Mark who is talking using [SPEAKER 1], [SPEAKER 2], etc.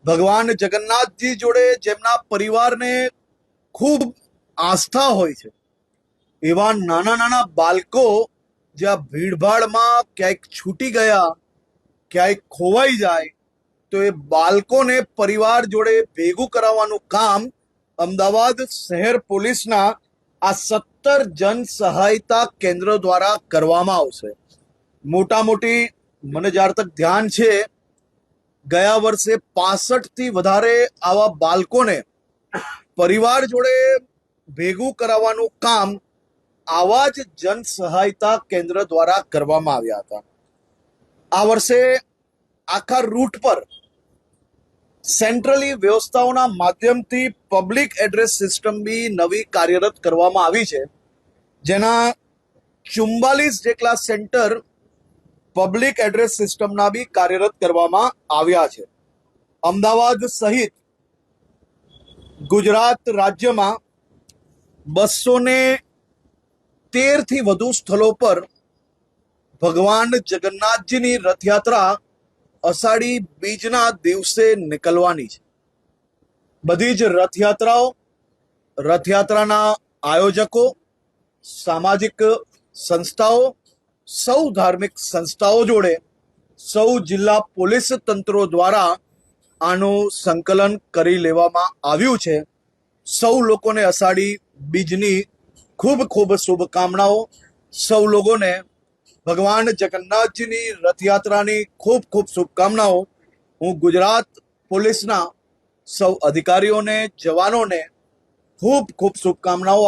[SPEAKER 1] ભગવાન જગન્નાથજી જોડે જેમના પરિવારને ખૂબ આસ્થા હોય છે એવા નાના નાના બાળકો જ્યાં ભીડભાડમાં ક્યાંક છૂટી ગયા, ક્યાંક ખોવાઈ જાય તો એ બાળકોને પરિવાર જોડે ભેગું કરાવવાનું કામ અમદાવાદ શહેર પોલીસના આ 17 જન સહાયતા કેન્દ્ર દ્વારા કરવામાં આવશે. મોટા મોટી મને જ્યાર તક ધ્યાન છે ગયા વર્ષે 65 થી વધારે આવા બાળકોને પરિવાર જોડે ભેગું કરાવવાનું કામ આવા જ જન સહાયતા કેન્દ્ર દ્વારા કરવામાં આવ્યા હતા. આ વર્ષે આખા રૂટ પર સેન્ટ્રલી વ્યવસ્થાઓના માધ્યમથી પબ્લિક એડ્રેસ સિસ્ટમ બી નવી કાર્યરત કરવામાં આવી છે, જેના 44 જેટલા સેન્ટર પબ્લિક એડ્રેસ સિસ્ટમના બી કાર્યરત કરવામાં આવ્યા છે. અમદાવાદ સહિત ગુજરાત રાજ્યમાં 213 થી વધુ સ્થળો પર ભગવાન જગન્નાથજીની રથયાત્રા અષાઢી બીજના દિવસે નીકળવાની છે. બધી જ રથયાત્રાના આયોજકો, સામાજિક સંસ્થાઓ, સૌ ધાર્મિક સંસ્થાઓ જોડે સૌ જિલ્લા પોલીસ તંત્રો દ્વારા આનું સંકલન કરી લેવામાં આવ્યું છે. સૌ લોકોને અષાઢી બીજની ખૂબ ખૂબ શુભકામનાઓ. સૌ લોકોને ભગવાન જગન્નાથજીની રથયાત્રાની ખૂબ ખૂબ શુભકામનાઓ. હું ગુજરાત પોલીસના સૌ અધિકારીઓને, જવાનોને ખૂબ ખૂબ શુભકામનાઓ